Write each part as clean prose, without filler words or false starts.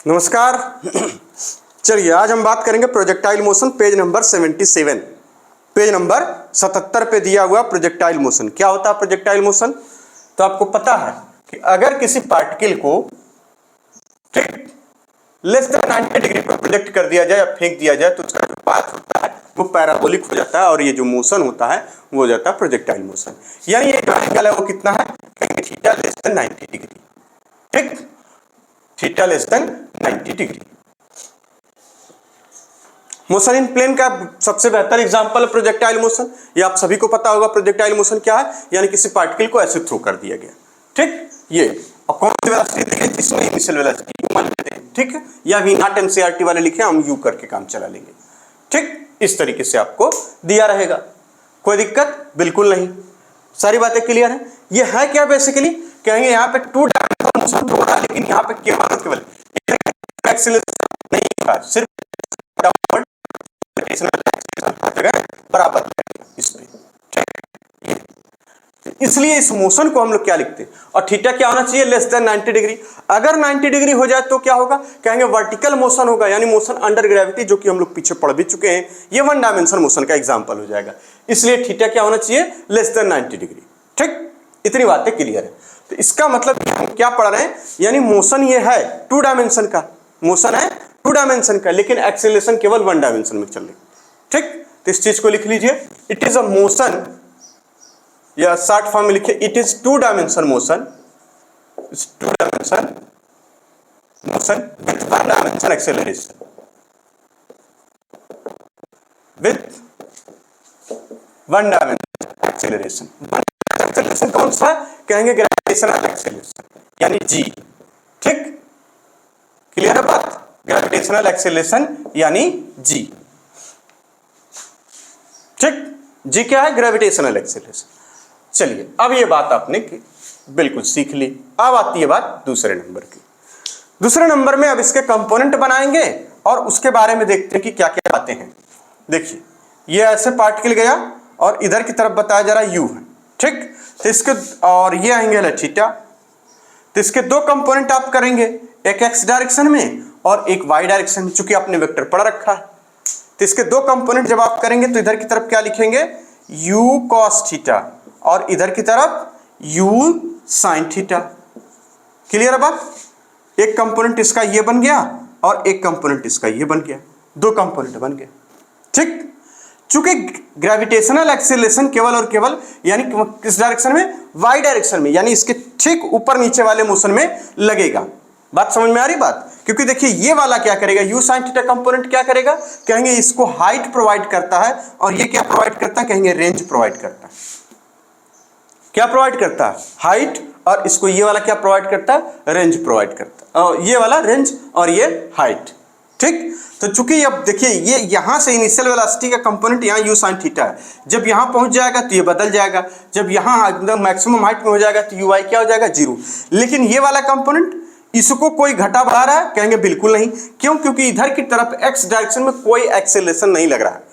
नमस्कार। चलिए आज हम बात करेंगे projectile motion, page number 77। Page number 77 पे दिया हुआ प्रोजेक्टाइल मोशन। क्या होता है प्रोजेक्टाइल मोशन? तो आपको पता है कि अगर किसी पार्टिकल को लेस देन 90 डिग्री पर प्रोजेक्ट कर दिया जाए या फेंक दिया जाए तो उसका जो पाथ होता है वो पैराबोलिक हो जाता है और ये जो मोशन होता है वो हो जाता है प्रोजेक्टाइल मोशन। यानी ये जो एंगल है वो कितना है? Theta less than 90 degree. ठीक, theta less than 90 degree. Motion in plane का सबसे बेहतर एग्जांपल प्रोजेक्टाइल मोशन। ये आप सभी को पता होगा प्रोजेक्टाइल मोशन क्या है, यानी किसी पार्टिकल को ऐसे थ्रो कर दिया गया। ठीक, ये और कौन सी वेलोसिटी देखें? जिसमें इनिशियल वेलोसिटी u मान लेते हैं। ठीक है, या वी नॉट एनसीईआरटी वाले लिखे, हम u करके काम चला लेंगे। ठीक, इस तरीके से आपको दिया रहेगा। कोई दिक्कत बिल्कुल नहीं, सारी बातें क्लियर है। ये है क्या बेसिकली? कहेंगे यहाँ पे टू डायमेंशनल मोशन हो रहा है, लेकिन यहाँ पे केवल एक्सीलरेशन नहीं होगा, सिर्फ डाउनवर्ड बराबर इसमें। इसलिए इस मोशन को हम लोग क्या लिखते हैं? और थीटा क्या होना चाहिए? Less than 90 degree. अगर 90 डिग्री हो जाए तो क्या होगा? कहेंगे वर्टिकल मोशन होगा, यानी मोशन अंडर ग्रेविटी, जो कि हम लोग पीछे पढ़ भी चुके हैं। ये वन डायमेंशनल मोशन का एग्जांपल हो जाएगा। इसलिए थीटा क्या होना चाहिए? Less than 90 degree. ठीक, इतनी बातें क्लियर है। तो इसका मतलब हम क्या पढ़ रहे हैं? यानी मोशन ये है टू डायमेंशन का, मोशन है टू डायमेंशन का, लेकिन एक्सेलरेशन केवल वन डायमेंशन में चल रही। ठीक, तो इस चीज को लिख लीजिए, इट इज अ मोशन, या शॉर्ट फॉर्म में लिखिए, it is two dimension motion, two dimension motion with one dimension acceleration, with one dimension acceleration. Acceleration कौन सा? कहेंगे ग्रेविटेशनल एक्सेलरेशन, यानी जी। ठीक, क्लियर है बात? ग्रेविटेशनल एक्सेलरेशन यानी जी। ठीक, जी क्या है? Gravitational acceleration. चलिए, अब ये बात आपने बिल्कुल सीख ली। अब आती है बात दूसरे नंबर की। दूसरे नंबर में अब इसके कंपोनेंट बनाएंगे और उसके बारे में देखते हैं कि क्या क्या बातें हैं। देखिए, ये ऐसे पार्टिकल गया और इधर की तरफ बताया जा रहा है u है। ठीक, तो इसके और ये एंगल है थीटा। तो इसके दो कंपोनेंट आप करेंगे, एक x डायरेक्शन में और एक y डायरेक्शन में, चूंकि आपने वेक्टर पढ़ रखा है। तो इसके दो कंपोनेंट जब आप करेंगे तो इधर की तरफ क्या लिखेंगे? u cos थीटा और इधर की तरफ u sin थीटा। क्लियर है बात? एक कंपोनेंट इसका ये बन गया और एक कंपोनेंट इसका ये बन गया, दो कंपोनेंट बन गए। ठीक, चूंकि ग्रेविटेशनल एक्सेलरेशन केवल और केवल यानी किस डायरेक्शन में? y डायरेक्शन में, यानी इसके ठीक ऊपर नीचे वाले मोशन में लगेगा। बात समझ में आ रही बात? क्योंकि देखिए ये वाला क्या करेगा? u sin थीटा कंपोनेंट क्या करेगा? कहेंगे इसको हाइट प्रोवाइड करता है और ये क्या प्रोवाइड करता है? कहेंगे रेंज प्रोवाइड करता है। क्या प्रोवाइड करता है? हाइट। और इसको ये वाला क्या प्रोवाइड करता है? रेंज प्रोवाइड करता है। और ये वाला रेंज और ये हाइट। ठीक, तो चूंकि अब देखिए ये यहां से इनिशियल वेलोसिटी का कंपोनेंट यहाँ u sin थीटा है, जब यहां पहुंच जाएगा तो ये बदल जाएगा, जब यहां एकदम मैक्सिमम हाइट में हो जाएगा तो ui क्या हो जाएगा? 0। लेकिन ये वाला कंपोनेंट, इसको कोई घटा बढ़ा रहा है? कहेंगे बिल्कुल नहीं। क्यों? क्योंकि इधर की तरफ x डायरेक्शन में कोई एक्सेलरेशन नहीं लग रहा है।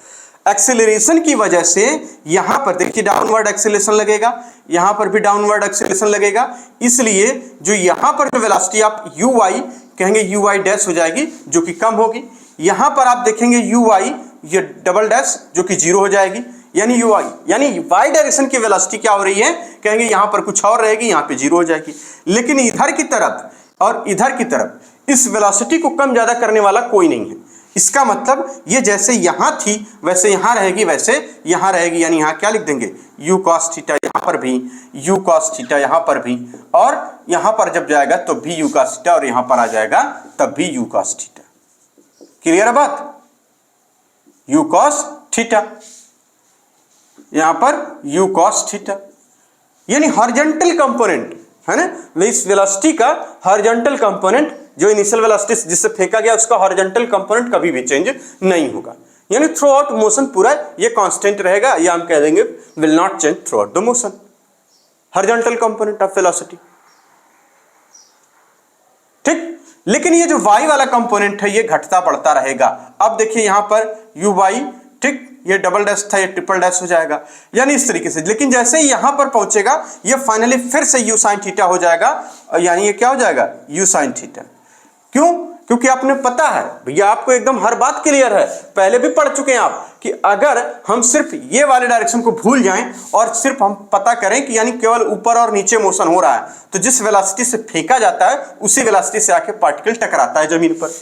एक्सेलरेशन की वजह से यहां पर देखिए डाउनवर्ड एक्सेलरेशन लगेगा, यहां पर भी डाउनवर्ड एक्सेलरेशन लगेगा। इसलिए जो यहां पर जो वेलोसिटी आप uy कहेंगे ui डैश हो जाएगी, जो कि कम होगी। यहां पर आप देखेंगे ui ये डबल डैश, जो कि 0 हो जाएगी। यानी ui यानी y डायरेक्शन की वेलोसिटी क्या हो रही है? कहेंगे यहां पर कुछ और रहेगी, यहां पे 0 हो जाएगी। लेकिन इधर की तरफ और इधर की तरफ इस वेलोसिटी को कम ज्यादा करने वाला कोई नहीं है। इसका मतलब ये जैसे यहां थी वैसे यहां रहेगी, वैसे यहां रहेगी। यानी यहां क्या लिख देंगे? u cos थीटा यहां पर भी, u cos थीटा यहां पर भी, और यहां पर जब जाएगा तो भी u cos थीटा, और यहां पर आ जाएगा तब भी u cos थीटा। क्लियर है बात? u cos थीटा, यहां पर u cos थीटा, यानी हॉरिजॉन्टल कंपोनेंट है ना। इस वेलोसिटी का हॉरिजॉन्टल कंपोनेंट, जो इनिशियल वेलोसिटी जिससे फेंका गया, उसका हॉरिजॉन्टल कंपोनेंट कभी भी चेंज नहीं होगा। यानी थ्रू आउट मोशन पूरा ये कांस्टेंट रहेगा, या हम कह देंगे will not change through out the motion, horizontal component of velocity. ठीक, लेकिन ये जो y वाला कंपोनेंट है ये घटता बढ़ता रहेगा। अब देखिए यहां पर uy, ठीक, ये डबल डैश था, ये ट्रिपल डैश हो जाएगा, यानी इस तरीके से। लेकिन जैसे ही यहां पर पहुंचेगा ये फाइनली फिर से u sin थीटा हो जाएगा, यानी ये क्या हो जाएगा? u sin theta. क्यों? क्योंकि आपने पता है भैया, आपको एकदम हर बात क्लियर है, पहले भी पढ़ चुके हैं आप कि अगर हम सिर्फ ये वाले डायरेक्शन को भूल जाएं और सिर्फ हम पता करें कि यानी केवल ऊपर और नीचे मोशन हो रहा है, तो जिस वेलोसिटी से फेंका जाता है उसी वेलोसिटी से आके पार्टिकल टकराता है जमीन पर।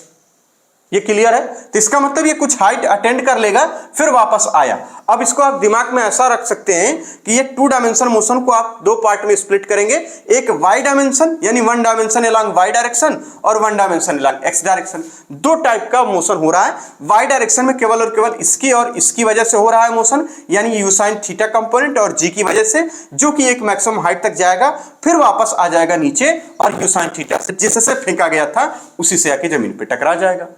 ये क्लियर है? तो इसका मतलब ये कुछ हाइट अटेंड कर लेगा फिर वापस आया। अब इसको आप दिमाग में ऐसा रख सकते हैं कि ये 2 डायमेंशन मोशन को आप 2 पार्ट में स्प्लिट करेंगे, एक वाई डायमेंशन यानी 1 डायमेंशन अलोंग वाई डायरेक्शन और 1 dimension along x direction. 2 type का मोशन हो रहा है। वाई डायरेक्शन में केवल और केवल इसकी और इसकी वजह से हो रहा है मोशन, यानी यू साइन थीटा कंपोनेंट और जी की वजह से, जो कि एक मैक्सिमम हाइट तक जाएगा फिर वापस आ जाएगा नीचे और यू साइन थीटा से जिससे फेंका गया था उसी से आके जमीन पे टकरा जाएगा।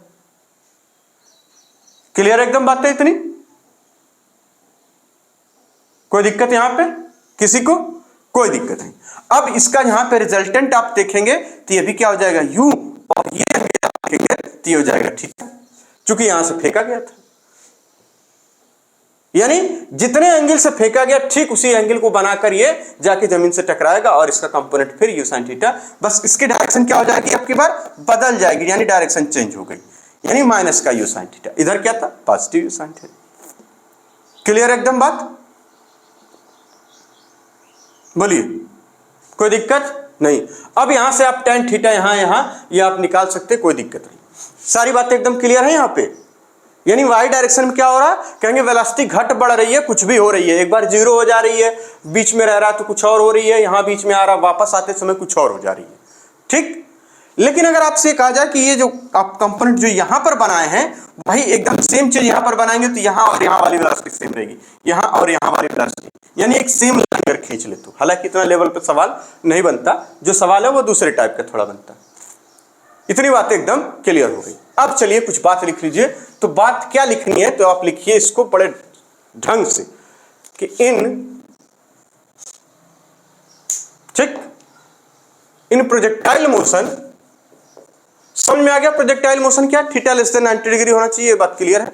क्लियर एकदम बात है इतनी? कोई दिक्कत यहां पे किसी को? कोई दिक्कत नहीं। अब इसका यहां पे रिजल्टेंट आप देखेंगे तो ये भी क्या हो जाएगा u, और ये देखेंगे तो ये हो जाएगा थीटा, क्योंकि यहां से फेंका गया था। यानी जितने एंगल से फेंका गया ठीक उसी एंगल को बनाकर ये जाके जमीन से टकराएगा और इसका कंपोनेंट फिर यू साइन थीटा। बस इसकी डायरेक्शन क्या हो जाएगी, आपकी बार बदल जाएगी, यानी डायरेक्शन चेंज हो गई, यानी माइनस का यू साइन थीटा, इधर क्या था positive you sine theta. Clear एकदम बात? बोलिए, कोई दिक्कत नहीं। अब यहां से आप tan थीटा यहां ये आप निकाल सकते, कोई दिक्कत नहीं। सारी बातें एकदम क्लियर है यहां पे? यानी वाई डायरेक्शन में क्या हो रहा है, कहेंगे वेलोसिटी घट बढ़ रही है, कुछ भी हो रही है, एक बार 0 हो जा रही है, बीच में रह रहा है तो कुछ और हो रही है, यहां बीच में आ रहा वापस आते समय कुछ और हो जा रही है, ठीक। लेकिन अगर आपसे कहा जाए कि ये जो आप कंपोनेंट जो यहां पर बनाए हैं भाई एकदम सेम चीज यहां पर बनाएंगे तो यहां और यहां वाली वेलोसिटी सेम रहेगी, यहां और यहां वाली वेलोसिटी, यानी एक सेम लाइन अगर खींच ले तो। हालांकि इतना लेवल पे सवाल नहीं बनता, जो सवाल है वो दूसरे टाइप का थोड़ा बनता। इतनी बातें एकदम क्लियर हो गई। अब चलिए कुछ बात लिख लीजिए। तो बात क्या लिखनी है, तो आप लिखिए इसको बड़े ढंग से कि इन प्रोजेक्टाइल मोशन, समझ में आ गया प्रोजेक्टाइल मोशन क्या, थीटा लेस देन 90 डिग्री होना चाहिए, बात क्लियर है,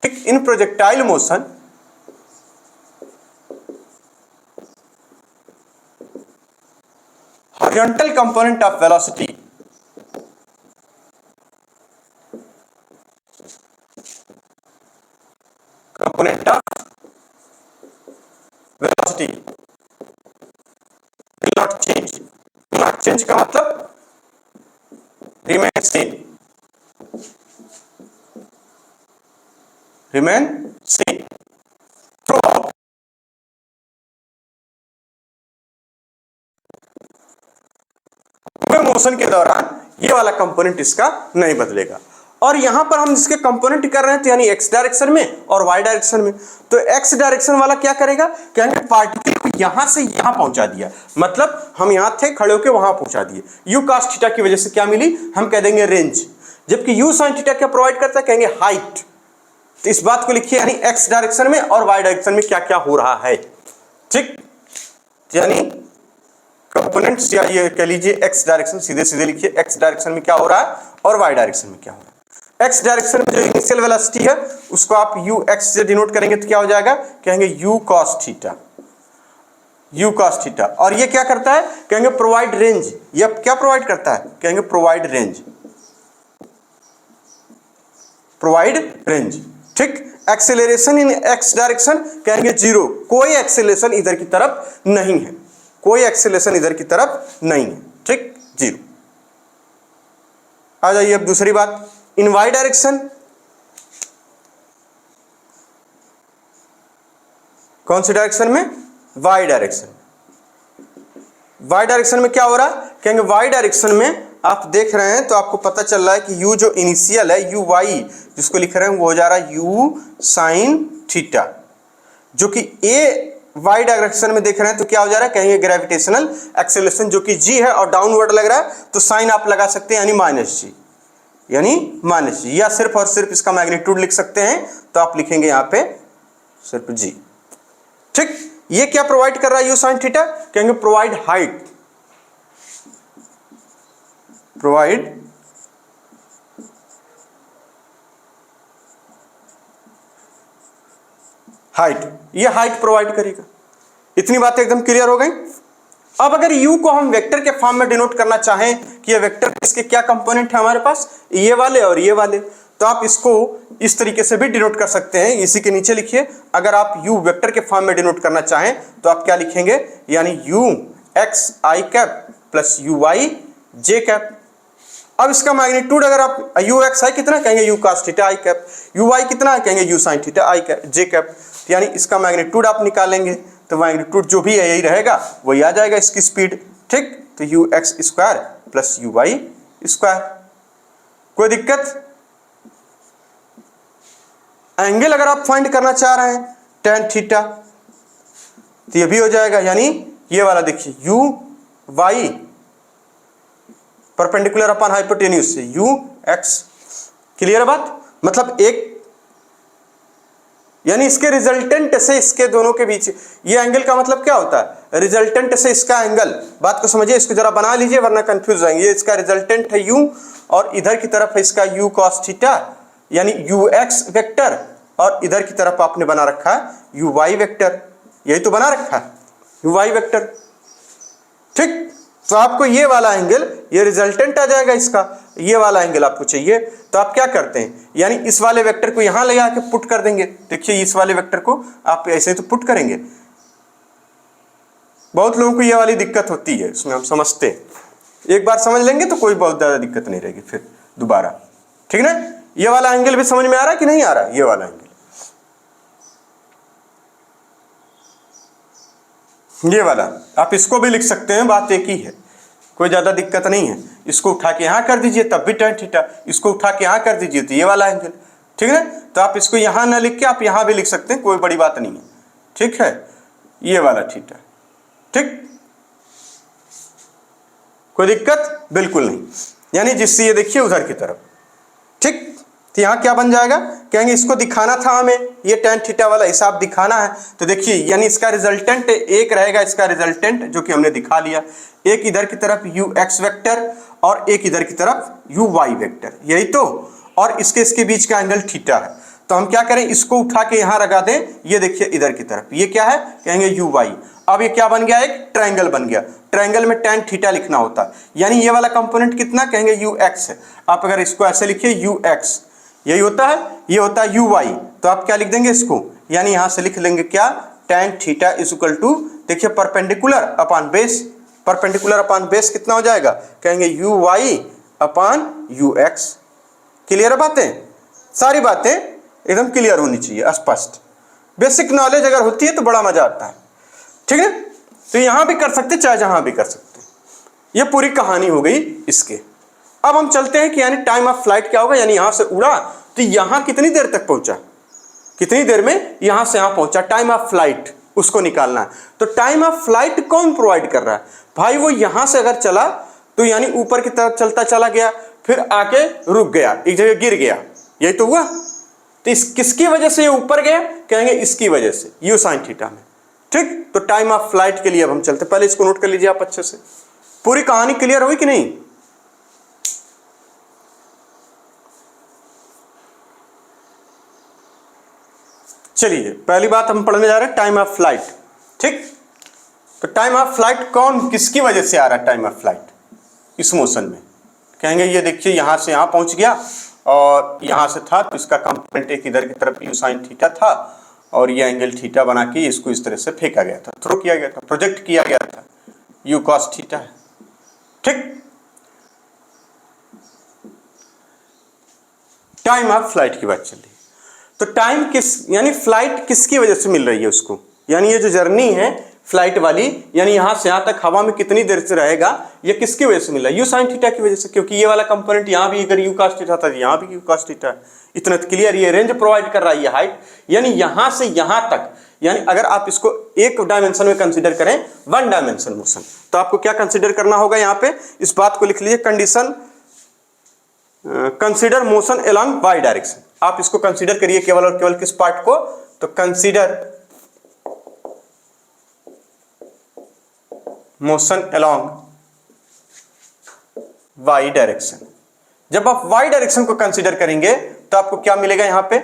ठीक। In projectile motion horizontal component of velocity will not change। not change का मतलब remain same, remain same। तो पूरे मोशन के दौरान ये वाला कंपोनेंट इसका नहीं बदलेगा। और यहां पर हम इसके कंपोनेंट कर रहे हैं तो यानी एक्स डायरेक्शन में और वाई डायरेक्शन में। तो एक्स डायरेक्शन वाला क्या करेगा, कहेंगे पार्टिकल को यहां से यहां पहुंचा दिया, मतलब हम यहां थे खड़े होकर वहां पहुंचा दिए, यू कॉस थीटा की वजह से क्या मिली, हम कह देंगे रेंज। जबकि यू साइन थीटा क्या प्रोवाइड करता है, कहेंगे हाइट। तो इस बात को लिखिए, यानी एक्स डायरेक्शन में और वाई डायरेक्शन में क्या क्या हो रहा है, ठीक। यानी कंपोनेंट्स या ये कह लीजिए एक्स डायरेक्शन, सीधे सीधे लिखिए एक्स डायरेक्शन में क्या हो रहा है और वाई डायरेक्शन में क्या हो रहा है। एक्स डायरेक्शन में जो इनिशियल वेलोसिटी है उसको आप यू एक्स से डिनोट करेंगे तो क्या हो जाएगा, कहेंगे you cos theta, you cos theta. और ये क्या करता है, कहेंगे प्रोवाइड रेंज। ये क्या प्रोवाइड करता है, कहेंगे प्रोवाइड रेंज, प्रोवाइड रेंज, ठीक। एक्सेलरेशन इन एक्स डायरेक्शन कहेंगे 0, कोई एक्सेलरेशन इधर की तरफ नहीं है, कोई एक्सेलरेशन इधर की तरफ नहीं है, ठीक, 0। आ जाइए अब दूसरी बात, इन वाई डायरेक्शन, कौन सी डायरेक्शन में, वाई डायरेक्शन। वाई डायरेक्शन में क्या हो रहा है, कहेंगे वाई डायरेक्शन में आप देख रहे हैं तो आपको पता चल रहा है कि यू जो इनिशियल है यू वाई जिसको लिख रहे हैं वो हो जा रहा है यू साइन थीटा, जो कि ए वाई डायरेक्शन में देख रहे हैं तो क्या हो जा रहा है, कहेंगे ग्रेविटेशनल एक्सेलरेशन जो कि जी है और डाउनवर्ड लग रहा है तो साइन आप लगा सकते हैं यानी माइनस जी, यानी माइनस जी, या सिर्फ और सिर्फ इसका मैग्नीट्यूड लिख सकते हैं तो आप लिखेंगे यहां पे सिर्फ जी, ठीक। ये क्या प्रोवाइड कर रहा है यू साइन थीटा, कहेंगे प्रोवाइड हाइट, प्रोवाइड हाइट, ये हाइट प्रोवाइड करेगा। इतनी बातें एकदम क्लियर हो गई। अब अगर u को हम वेक्टर के फॉर्म में डिनोट करना चाहें कि ये वेक्टर इसके क्या कंपोनेंट है हमारे पास, ये वाले और ये वाले, तो आप इसको इस तरीके से भी डिनोट कर सकते हैं। इसी के नीचे लिखिए, अगर आप u वेक्टर के फॉर्म में डिनोट करना चाहें तो आप क्या लिखेंगे, यानी u x i cap plus u y j cap. अब इसका मैग्नीट्यूड अगर आप u x i कितना कहेंगे u cos theta i cap, u y कितना कहेंगे u sin theta i cap j cap, यानी इसका मैग्नीट्यूड आप निकालेंगे तो मैग्नीट्यूड जो भी है यही रहेगा, वही आ जाएगा इसकी स्पीड। ठीक, तो u x square plus u y square. कोई दिक्कत? एंगल अगर आप फाइंड करना चाह रहे हैं tan थीटा तो ये भी हो जाएगा, यानी ये वाला देखिए u y perpendicular upon hypotenuse से यू एक्स। क्लियर है बात? मतलब एक, यानी इसके रिजल्टेंट से इसके दोनों के बीच ये एंगल का मतलब क्या होता है, रिजल्टेंट से इसका एंगल। बात को समझिए, इसको जरा बना लीजिए वरना कंफ्यूज हो जाएंगे। ये इसका रिजल्टेंट है u और इधर की तरफ है इसका u cos थीटा, यानी ux वेक्टर, और इधर की तरफ आपने बना रखा है uy वेक्टर, यही तो बना रखा है uy वेक्टर। ठीक, तो आपको ये वाला एंगल, ये रिजल्टेंट आ जाएगा इसका, ये वाला एंगल आपको चाहिए तो आप क्या करते हैं, यानी इस वाले वेक्टर को यहां ले आके पुट कर देंगे। देखिए इस वाले वेक्टर को आप ऐसे ही तो पुट करेंगे। बहुत लोगों को ये वाली दिक्कत होती है, इसमें हम समझते हैं, एक बार समझ लेंगे तो कोई बहुत ज्यादा दिक्कत नहीं रहेगी फिर दोबारा। ठीक ना? ये वाला एंगल भी समझ में आ रहा है कि नहीं आ रहा है? ये वाला एंगल, ये वाला आप इसको भी लिख सकते हैं, बात एक ही है, कोई ज्यादा दिक्कत नहीं है। इसको उठा के यहां कर दीजिए तब भी tan थीटा, इसको उठा के यहां कर दीजिए तो ये वाला एंगल। ठीक है, तो आप इसको यहां ना लिख के आप यहां भी लिख सकते हैं, कोई बड़ी बात नहीं है। ठीक है, ये वाला थीटा। ठीक, कोई दिक्कत बिल्कुल नहीं, यानी जिससे ये देखिए उधर की तरफ। ठीक, तो यहाँ क्या बन जाएगा, कहेंगे इसको दिखाना था हमें, ये tan थीटा वाला हिसाब दिखाना है, तो देखिए यानी इसका रिजल्टेंट एक रहेगा, इसका रिजल्टेंट जो कि हमने दिखा लिया, एक इधर की तरफ यू एक्स वेक्टर और एक इधर की तरफ यू वाई वेक्टर, यही तो, और इसके बीच का एंगल थीटा है। तो हम क्या करें, इसको उठा के यहां लगा दें, ये देखिए इधर की तरफ, ये क्या है, कहेंगे यू वाई। अब ये क्या बन गया, एक ट्रायंगल बन गया। ट्रायंगल में tan थीटा लिखना होता है, यानी ये वाला कंपोनेंट कितना, कहेंगे यू एक्स है। आप अगर इसको ऐसे लिखिए यू एक्स, यही होता है, ये होता है यू वाई, तो आप क्या लिख देंगे इसको, यानी यहां से लिख लेंगे क्या, tan theta is equal to, देखिए perpendicular upon base, perpendicular upon base कितना हो जाएगा, कहेंगे U Y upon U x. Clear है बातें? सारी बातें एकदम क्लियर होनी चाहिए, स्पष्ट। बेसिक नॉलेज अगर होती है तो बड़ा मजा आता है। ठीक है, तो यहां भी कर सकते चाहे जहां भी कर सकते। ये पूरी कहानी हो गई इसके। अब हम चलते हैं कि यानी टाइम ऑफ फ्लाइट क्या होगा, यानी यहां से उड़ा तो यहां कितनी देर तक पहुंचा, कितनी देर में यहां से यहां पहुंचा, टाइम ऑफ फ्लाइट उसको निकालना है। तो टाइम ऑफ फ्लाइट कौन प्रोवाइड कर रहा है भाई, वो यहां से अगर चला तो यानी ऊपर की तरफ चलता चला गया, फिर आके रुक गया, एक जगह गिर गया, यही तो हुआ। तो इस किसकी वजह से ये ऊपर गया, कहेंगे इसकी वजह से, यू साइन थीटा में। ठीक, तो टाइम ऑफ फ्लाइट के लिए अब हम चलते, पहले इसको नोट कर लीजिए आप अच्छे से। पूरी कहानी क्लियर हुई कि नहीं? चलिए पहली बात हम पढ़ने जा रहे हैं, टाइम ऑफ फ्लाइट। ठीक, तो टाइम ऑफ फ्लाइट कौन किसकी वजह से आ रहा है, टाइम ऑफ फ्लाइट इस मोशन में, कहेंगे ये देखिए यहां से यहां पहुंच गया और यहां से था, तो इसका कंपोनेंट एक इधर की तरफ यू साइन थीटा था और ये एंगल थीटा बना के इसको इस तरह से फेंका गया था, थ्रो किया गया था, प्रोजेक्ट किया गया था, यू कॉस थीटा है। ठीक, टाइम ऑफ फ्लाइट की बात चल रही है। तो टाइम किस, यानी फ्लाइट किसकी वजह से मिल रही है उसको, यानी ये जो जर्नी है फ्लाइट वाली, यानी यहां से यहां तक हवा में कितनी देर से रहेगा, ये किसकी वजह से मिल रहा है, यू साइन थीटा की वजह से, क्योंकि ये वाला कंपोनेंट यहां भी अगर यू कॉस थीटा था यहां भी यू कॉस थीटा है। इतना क्लियर, ये रेंज प्रोवाइड कर रहा है, ये हाइट, यानी यहां से यहां तक, यानी अगर आप इसको एक डायमेंशन में कंसीडर करें, वन डायमेंशन मोशन, तो आपको क्या कंसीडर करना होगा, यहां पे इस बात को लिख लीजिए, condition consider motion along y direction. आप इसको कंसीडर करिए केवल और केवल किस पार्ट को, तो consider motion along y direction. जब आप वाई डायरेक्शन को कंसीडर करेंगे तो आपको क्या मिलेगा, यहां पे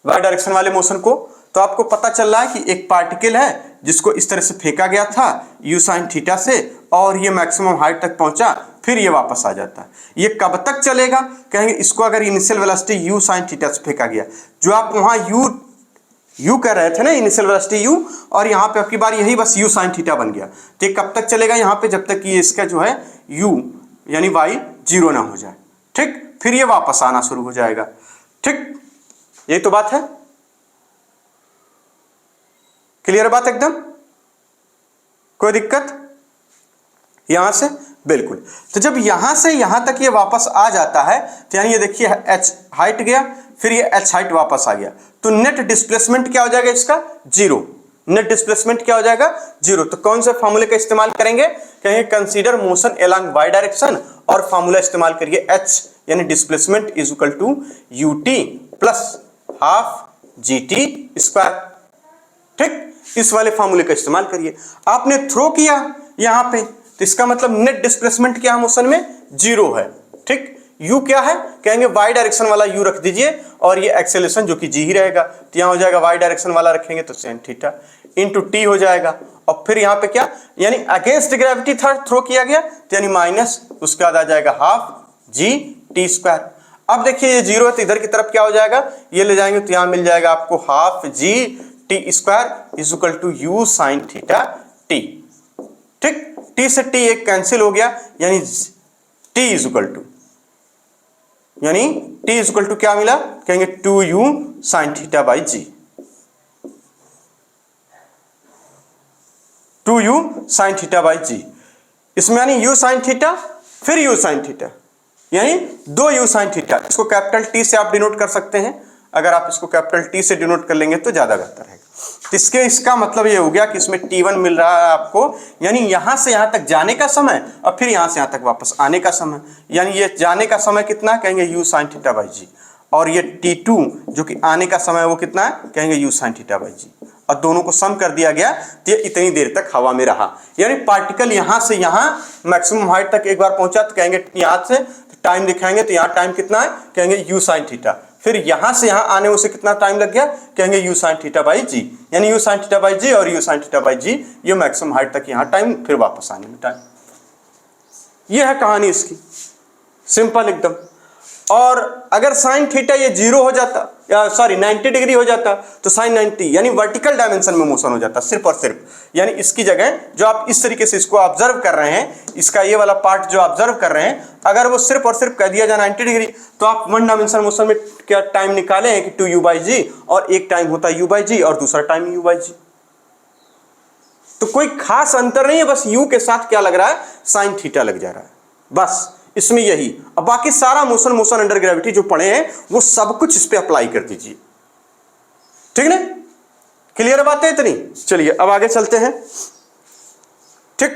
वाई डायरेक्शन वाले मोशन को, तो आपको पता चल रहा है कि एक पार्टिकल है, जिसको इस तरह से फेंका गया था u sin थीटा से, और ये मैक्सिमम हाइट तक पहुंचा, फिर ये वापस आ जाता है। ये कब तक चलेगा? कहेंगे इसको अगर initial velocity u sin theta से फेंका गया, जो आप वहां u कर रहे थे ना, इनिशियल वेलोसिटी u, और यहाँ पे आपकी बार यही बस u sin थीटा बन गया। तो ये कब तक चलेगा यहाँ पे? जब तक ये इसका जो है u यानी y 0 ना हो जाए। ठीक, फिर ये वापस आना शुरू हो जाएगा। ठीक, यही तो बात है। क्लियर बात एकदम? कोई दिक्कत यहां से? बिल्कुल। तो जब यहां से यहां तक ये वापस आ जाता है, तो यानी ये देखिए h हाइट गया, फिर ये h हाइट वापस आ गया, तो नेट डिस्प्लेसमेंट क्या हो जाएगा इसका? 0। नेट डिस्प्लेसमेंट क्या हो जाएगा? 0। तो कौन से फॉर्मूले का इस्तेमाल करेंगे? कहेंगे consider motion along y direction, और फॉर्मूला इस्तेमाल करिए h यानी displacement is equal to ut plus half gt square. ठीक, इस वाले फॉर्मूले का इस्तेमाल करिए। आपने थ्रो किया यहां पे, तो इसका मतलब नेट डिस्प्लेसमेंट क्या मोशन में? 0 है। ठीक, u क्या है? कहेंगे y डायरेक्शन वाला u रख दीजिए, और ये एक्सेलरेशन जो कि g ही रहेगा, तो यहां हो जाएगा y डायरेक्शन वाला रखेंगे तो sin थीटा इंटू t हो जाएगा, और फिर यहां पे क्या, यानी अगेंस्ट ग्रेविटी थ्रो किया गया, तो यानी माइनस, उसके बाद आ जाएगा हाफ g t स्क्वायर। अब देखिए ये 0 है, तो इधर की तरफ क्या हो जाएगा? ये ले जाएंगे तो यहां मिल जाएगा आपको half g t square is equal to u sin theta t। ठीक, t से t एक कैंसिल हो गया, यानी t इज इक्वल टू, यानी t इज इक्वल टू क्या मिला? कहेंगे 2u sin theta by g। 2u sin theta by g, इसमें यानी u sin थीटा फिर u sin थीटा, यानी 2u sin थीटा। इसको कैपिटल T से आप डिनोट कर सकते हैं। अगर आप इसको कैपिटल T से डिनोट कर लेंगे तो ज्यादा बेहतर है। तो इसका मतलब ये हो गया कि इसमें T1 मिल रहा है आपको, यानी यहां से यहां तक जाने का समय, और फिर यहां से यहां तक वापस आने का समय। यानी ये जाने का समय कितना है? कहेंगे u sin theta by g, और ये T2 जो कि आने का समय वो कितना है? कहेंगे u sin theta by g, और दोनों को सम कर दिया गया, तो ये इतनी देर तक हवा में रहा। यानी पार्टिकल यहां से यहां मैक्सिमम हाइट तक एक बार पहुंचा, तो कहेंगे यहां से टाइम दिखाएंगे, तो यहाँ टाइम कितना है? कहेंगे u sin थीटा। फिर यहां से यहां आने उसे कितना टाइम लग गया? कहेंगे u sin theta by g, यानी u sin theta by g और u sin theta by g, ये मैक्सिमम हाइट तक यहां टाइम, फिर वापस आने में टाइम। ये है कहानी इसकी, सिंपल एकदम। और अगर साइन थीटा ये 0 हो जाता, या सॉरी 90 डिग्री हो जाता, तो साइन 90 यानी वर्टिकल डायमेंशन में मोशन हो जाता सिर्फ और सिर्फ। यानी इसकी जगह जो आप इस तरीके से इसको ऑब्जर्व कर रहे हैं, इसका ये वाला पार्ट जो ऑब्जर्व कर रहे हैं, अगर वो सिर्फ और सिर्फ कह दिया जाए 90 डिग्री, तो आप वन डायमेंशन मोशन में क्या टाइम निकाले हैं कि 2u बाई जी, और एक टाइम होता है u बाई जी और दूसरा टाइम u बाई जी। तो कोई खास अंतर नहीं है, बस u के साथ क्या लग रहा है? साइन थीटा लग जा रहा है, बस इसमें यही। अब बाकी सारा मोशन अंडर ग्रेविटी जो पढ़े हैं वो सब कुछ इस पे अप्लाई कर दीजिए। ठीक है, क्लियर बात है इतनी? चलिए अब आगे चलते हैं। ठीक,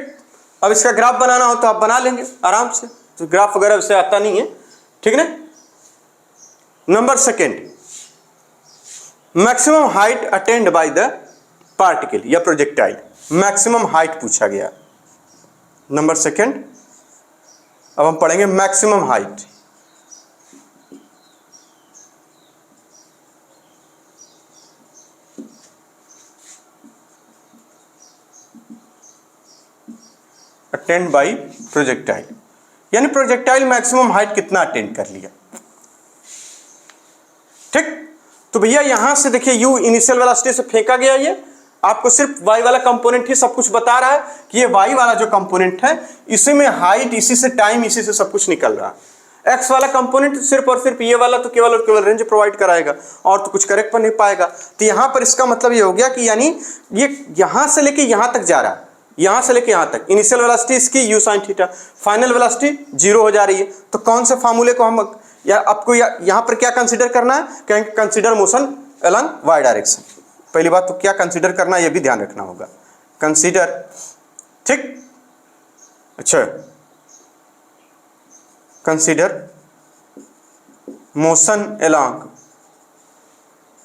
अब इसका ग्राफ बनाना हो तो आप बना लेंगे आराम से, तो ग्राफ वगैरह से आता नहीं है। ठीक है, number second, maximum height attend by the particle या प्रोजेक्टाइल। मैक्सिमम हाइट पूछा गया, नंबर सेकेंड। अब हम पढ़ेंगे maximum height. Attend by projectile, यानी प्रोजेक्टाइल मैक्सिमम हाइट कितना अटेंड कर लिया। ठीक, तो भैया यहां से देखिए u इनिशियल वेलोसिटी से फेंका गया, ये आपको सिर्फ y वाला कंपोनेंट ही सब कुछ बता रहा है कि ये y वाला जो कंपोनेंट है, इसी में हाइट, इसी से टाइम, इसी से सब कुछ निकल रहा है। x वाला कंपोनेंट सिर्फ और सिर्फ ये वाला तो केवल और केवल रेंज प्रोवाइड कराएगा, और तो कुछ करेक्ट कर नहीं पाएगा। तो यहां पर इसका मतलब ये हो गया कि यानी ये यहां से लेके यहां तक जा रहा है, यहां से लेके यहां तक। इनिशियल वेलोसिटी इसकी u sin theta, final velocity 0 हो जा रही है। तो कौन से फार्मूले को हम, या आपको यहां पर क्या कंसीडर करना है? कहेंगे consider motion along y direction. पहली बात तो क्या कंसीडर करना है, ये भी ध्यान रखना होगा। कंसीडर, ठीक, अच्छा, कंसीडर मोशन अलोंग,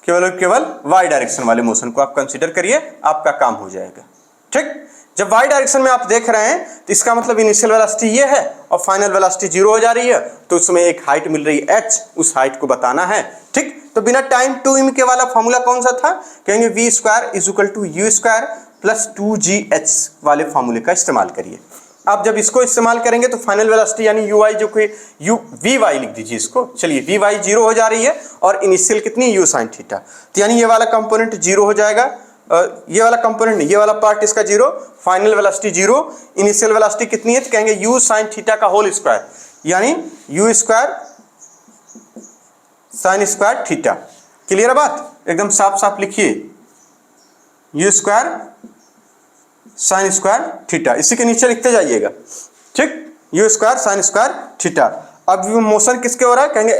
केवल y डायरेक्शन वाले मोशन को आप कंसीडर करिए, आपका काम हो जाएगा। ठीक, जब y डायरेक्शन में आप देख रहे हैं तो इसका मतलब इनिशियल वेलोसिटी ये है और फाइनल वेलोसिटी 0 हो जा रही है, तो उसमें एक हाइट मिल रही है h, उस हाइट को बताना है। ठीक, तो बिना टाइम 2m के वाला फॉर्मूला कौन सा था? कहेंगे v square is equal to u square plus 2gh वाले फॉर्मूले का इस्तेमाल करिए। आप जब इसको इस्तेमाल करेंगे तो फाइनल वेलोसिटी यानी यू आई जो कि वी वाई लिख दीजिए इसको। चलिए वी वाई 0 हो जा रही है और इनिशियल कितनी यू साइन थीटा, तो यानी ये वाला कंपोनेंट 0 हो जाएगा, ये वाला कंपोनेंट नहीं, ये वाला पार्ट इसका 0, फाइनल वेलोसिटी 0, इनिशियल वेलोसिटी कितनी है तो कहेंगे यू साइन थीटा का होल स्क्वायर, यानी U square sine square theta. Clear है बात, एकदम साफ साफ लिखिए, you square sine square theta, इसी के नीचे लिखते जाइएगा, ठीक, you square sine square theta. अब मोशन किसके हो रहा है, कहेंगे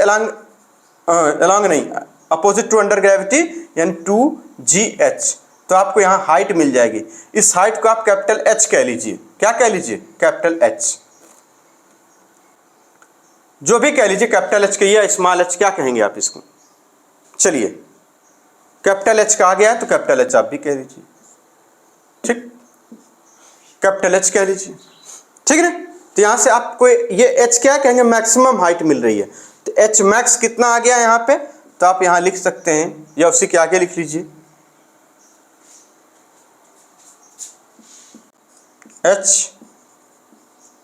एलॉन्ग नहीं, अपोजिट टू अंडर ग्रेविटी यानी 2gh, तो आपको यहाँ हाइट मिल जाएगी। इस हाइट को आप कैपिटल H कह लीजिए, क्या कह लीजिए, कैपिटल H, जो भी कह लीजिए, कैपिटल H कहिए, स्मॉल h क्या कहेंगे आप इसको। चलिए कैपिटल H कहा गया है तो कैपिटल H आप भी कह लीजिए, ठीक, कैपिटल H कह लीजिए, ठीक है। तो यहां से आपको ये H क्या कहेंगे, मैक्सिमम हाइट मिल रही है, तो H मैक्स कितना आ गया यहाँ पे, तो आप यहां लिख सकते हैं या उसी के आगे लिख लीजिए, H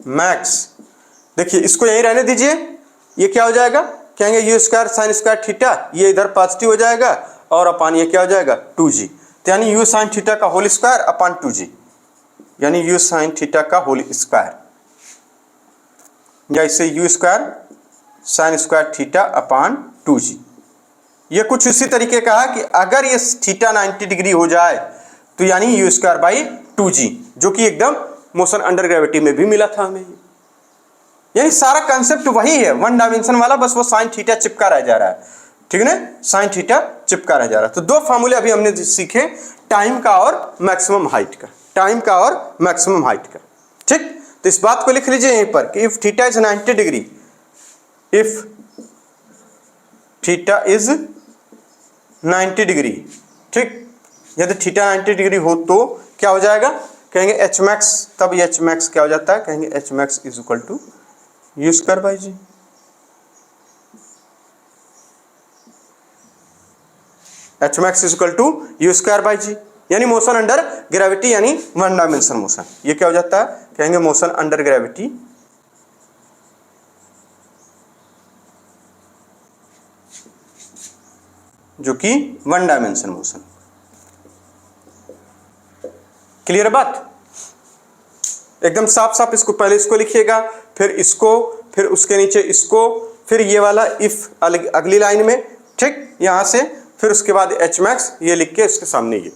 मैक्स। देखिए इसको यहीं रहने दीजिए, ये क्या हो जाएगा, कहेंगे u square sine square theta, ये इधर पॉजिटिव हो जाएगा और अपान ये क्या हो जाएगा 2g, तो यानी यू साइन थीटा का होल स्क्वायर अपान 2g, यानी यू साइन थीटा का होल स्क्वायर, या इसे you square sine square theta upon 2g। ये कुछ उसी तरीके का है कि अगर ये थीटा 90 डिग्री हो जाए तो यानी यू स्क्वायर बाई 2g, जो कि एकदम मोशन अंडर ग्रेविटी में भी मिला था हमें, यानी सारा कंसेप्ट वही है, वन डायमेंशन वाला, बस वो साइन थीटा चिपका रह जा रहा है, ठीक है ना, साइन थीटा चिपका रह जा रहा है। तो दो फार्मूले अभी हमने सीखे, टाइम का और मैक्सिमम हाइट का, टाइम का और मैक्सिमम हाइट का, ठीक। तो इस बात को लिख लीजिए यहीं पर कि if theta is 90 degree, if theta is 90 degree, ठीक, यदि थीटा 90 डिग्री हो तो क्या हो जाएगा, कहेंगे एच मैक्स, तब एच मैक्स क्या हो जाता है, कहेंगे H max is equal to you square by ji. H max is equal to you square by G, यानी मोशन अंडर ग्रेविटी यानी वन डायमेंशन मोशन, ये क्या हो जाता है, कहेंगे मोशन अंडर ग्रेविटी जो कि वन डायमेंशन मोशन। क्लियर बात, एकदम साफ साफ, इसको पहले इसको लिखिएगा, फिर इसको, फिर उसके नीचे इसको, फिर ये वाला इफ अगली लाइन में, ठीक, यहां से, फिर उसके बाद एच मैक्स ये लिख के इसके सामने ये,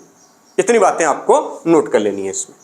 इतनी बातें आपको नोट कर लेनी है इसमें।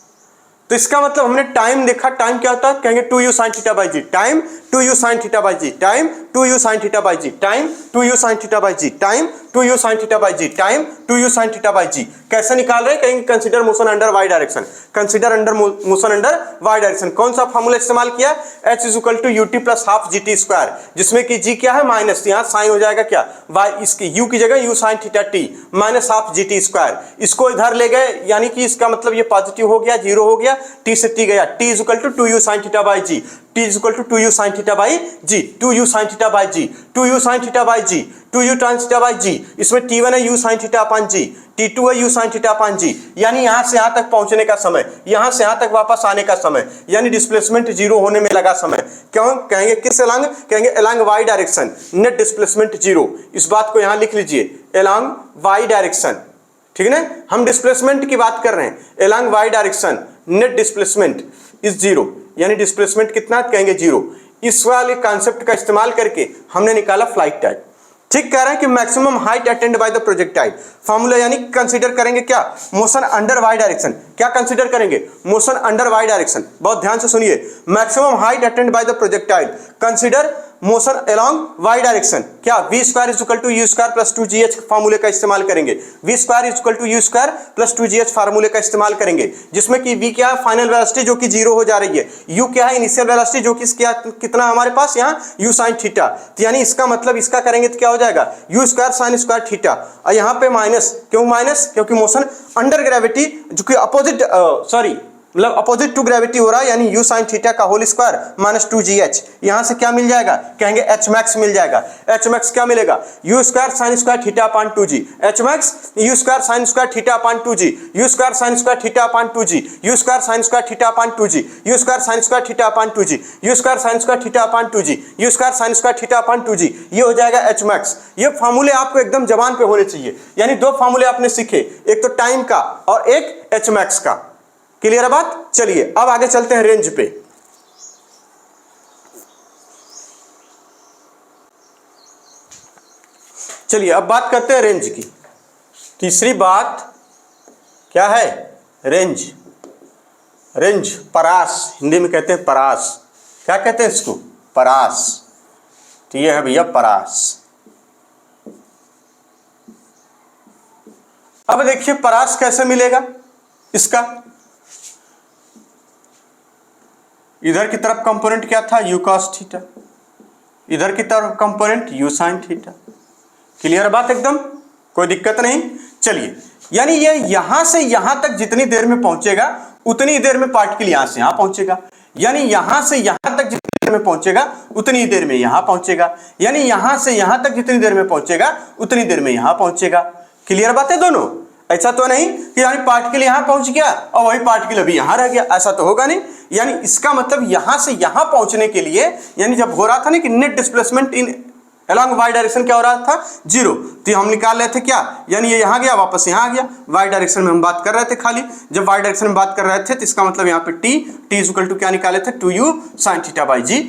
तो इसका मतलब हमने टाइम देखा, टाइम क्या होता है, कहेंगे 2u sin theta by G, time 2u sin theta by G, time 2u sin theta by G, time 2u sin theta by G, time 2u sin theta by G, time 2u sin theta by G. कैसे निकाल रहे हैं, कहेंगे consider motion under Y direction, consider under motion under Y direction. कौन सा formula इस्तेमाल किया, h is equal to ut plus half gt square, जिसमें कि g क्या है माइनस, यहाँ साइन हो जाएगा क्या y, इसकी u की जगह u sin theta t minus half gt square, इसको इधर ले गए, यानी कि इसका मतलब ये पॉजिटिव हो गया, 0 हो गया, t से t गया, t is equal to 2u sin theta by G, t is equal to 2u sin theta by G, 2u sin theta by G, 2u sin theta by G, 2u tan theta by G, इसमें t1 है u sin theta upon G, t2 है u sin theta upon G, यानी यहां से यहां तक पहुंचने का समय, यहां से यहां तक वापस आने का समय, यानी डिस्प्लेसमेंट 0 होने में लगा समय। क्यों कहेंगे, किस अलोंग, कहेंगे along y direction, net displacement 0। इस बात को यहां लिख लीजिए, अलोंग वाई डायरेक्शन, ठीक है ना, हम डिस्प्लेसमेंट की बात कर रहे हैं, along y direction net displacement is 0, यानी डिस्प्लेसमेंट कितना, कहेंगे 0। इस वाले कॉन्सेप्ट का इस्तेमाल करके हमने निकाला फ्लाइट टाइम, ठीक, कह रहे हैं कि maximum height attend by the projectile, formula यानी कंसीडर करेंगे क्या, मोशन अंडर वाई डायरेक्शन, क्या कंसीडर करेंगे, मोशन अंडर वाई डायरेक्शन, बहुत ध्यान से सुनिए, maximum height attend by the projectile, consider motion along y direction, क्या v square is equal to you square plus 2gh फार्मूले का इस्तेमाल करेंगे, v square is equal to you square plus 2gh फार्मूले का इस्तेमाल करेंगे, जिसमें कि v क्या है फाइनल वेलोसिटी जो कि 0 हो जा रही है, u क्या है इनिशियल वेलोसिटी जो कि क्या कितना हमारे पास यहाँ u sin थीटा, तो यानी इसका मतलब इसका करेंगे तो क्या हो जाएगा u square sin square theta, और यहाँ पे माइनस, क्यों माइनस, क्योंकि मोशन अंडर ग्रेविटी जो कि अपोजिट मतलब अपोजिट टू ग्रेविटी हो रहा है, यानी यू साइन थीटा का होल स्क्वायर माइनस 2gh। यहां से क्या मिल जाएगा, कहेंगे एच मैक्स मिल जाएगा। एच मैक्स क्या मिलेगा, you square sine square theta upon 2g। H max you square sine square theta upon 2g, you square sine square theta upon 2g, you square sine square theta upon 2g, you square sine square theta upon 2g, you square sine square theta upon 2g, you square sine square theta upon 2g। ये हो जाएगा h max. ये फार्मूले आपको एकदम जबान पे होने चाहिए, यानी दो फार्मूले आपने सीखे, एक तो टाइम का और एक एच मैक्स का। क्लियर है बात। चलिए अब आगे चलते हैं रेंज पे। चलिए अब बात करते हैं रेंज की। तीसरी बात क्या है, रेंज। रेंज परास, हिंदी में कहते हैं परास। क्या कहते हैं इसको, परास। तो ये है भैया परास। अब देखिए परास कैसे मिलेगा इसका। इधर की तरफ कंपोनेंट क्या था, यू कॉस थीटा, इधर की तरफ component you sine theta. Clear बात एकदम, कोई दिक्कत नहीं। चलिए यानी ये यहां से यहां तक जितनी देर में पहुंचेगा उतनी देर में पार्टिकल यहां से यहां पहुंचेगा, यानी यहां से यहां तक जितनी देर में पहुंचेगा उतनी देर में यहां पहुंचेगा, यानी यहां से यहां तक जितनी देर में पहुंचेगा उतनी देर में यहां पहुंचेगा। क्लियर बात है दोनों। ऐसा तो नहीं कि यानी पार्टिकल यहां पहुंच गया और वही पार्टिकल अभी यहां रह गया, ऐसा तो होगा नहीं। यानी इसका मतलब यहां से यहां पहुंचने के लिए, यानी जब हो रहा था ना कि net displacement in along y direction क्या हो रहा था, 0, तो हम निकाल रहे थे क्या, यानी ये यहां गया वापस यहां आ गया। वाई डायरेक्शन में हम बात कर रहे थे खाली, जब वाई डायरेक्शन में बात कर रहे थे तो इसका मतलब यहां पे टी इज इक्वल टू क्या निकाले थे, 2u sin थीटा बाई जी,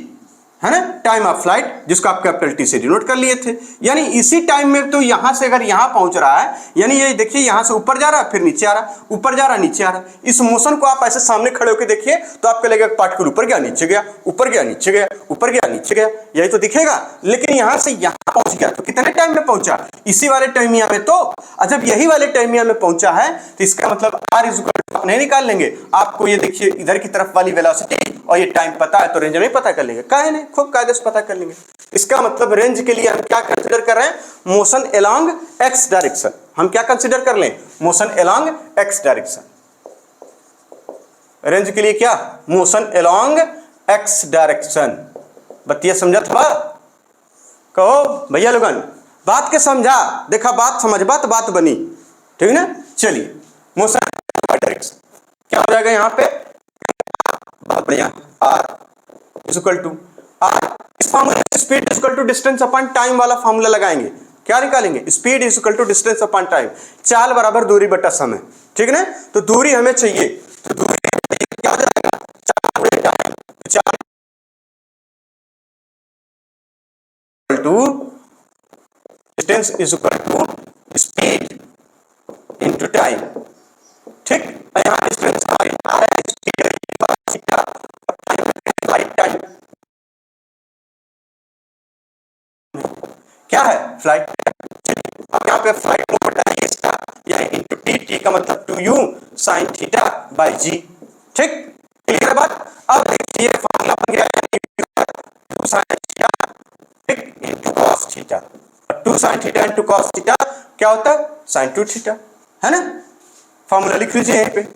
है ना, टाइम ऑफ फ्लाइट, जिसको आप कैपिटल टी से डिनोट कर लिए थे। यानी इसी टाइम में तो यहां से अगर यहां पहुंच रहा है, यानी ये देखिए यहां से ऊपर जा रहा है फिर नीचे आ रहा है, ऊपर जा रहा है नीचे आ रहा है। इस मोशन को आप ऐसे सामने खड़े होकर देखिए तो आपको लगेगा पार्टिकल ऊपर गया नीचे गया, ऊपर गया नीचे गया, ऊपर गया नीचे गया, यही तो दिखेगा। लेकिन यहां से यहां पहुंच गया तो कितने टाइम में पहुंचा, इसी वाले टाइमिया में। तो जब यही वाले टाइमिया में पहुंचा है तो इसका मतलब आर इज इक्वल टू नहीं निकाल लेंगे, आपको ये देखिए इधर की तरफ वाली वेलोसिटी और ये टाइम पता है तो रेंज में पता कर लेंगे, काहे नहीं, खूब कायदे से पता कर लेंगे। इसका मतलब रेंज के लिए हम क्या कंसीडर कर रहे हैं, मोशन अलोंग एक्स डायरेक्शन। हम क्या कंसीडर कर लें, motion along x direction. Range के लिए क्या, मोशन अलोंग एक्स डायरेक्शन। बतिया समझा था, कहो भैया लोगन, बात के समझा, देखा बात समझ बात बनी, ठीक ना। चलिए मोशन डायरेक्शन क्या हो जाएगा यहाँ पे, बहुत बढ़िया, R is equal to R. इस formula speed is equal to distance upon time वाला फार्मूला लगाएंगे। क्या निकालेंगे, speed is equal to distance upon time, चाल बराबर दूरी बटा समय, ठीक ना। तो दूरी हमें चाहिए, तो दूरी क्या हो जाएगा, चाल बटे टाइम, चाल टू distance is equal to speed into time, ठीक। यहाँ डिस्टेंस क्या है, फ्लाइट। अब यहाँ पे फ्लाइट मोमेंट है इसका, यानी इनटू टी का मतलब 2u sin theta by g, ठीक। क्लियर बात। अब देखिए फार्मूला बन गया 2 sin थीटा, ठीक, into cos theta. 2 sin theta into cos theta क्या होता है, sin 2 थीटा, है ना। फार्मूला लिख लीजिए यहीं पे,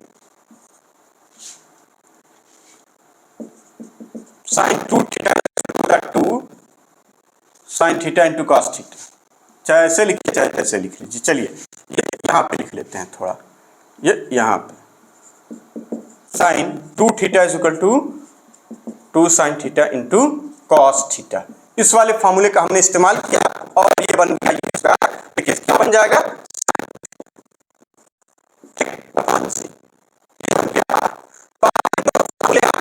sin 2 theta 2 sin theta into cos theta, चाहे ऐसे लिखिए चाहे ऐसे लिख लीजिए। चलिए ये यहाँ पे लिख लेते हैं थोड़ा, ये यहाँ पे sin 2 theta is equal to 2 sin theta into cos theta. इस वाले फार्मूले का हमने इस्तेमाल किया और ये बन गया, देखिए क्या बन जाएगा,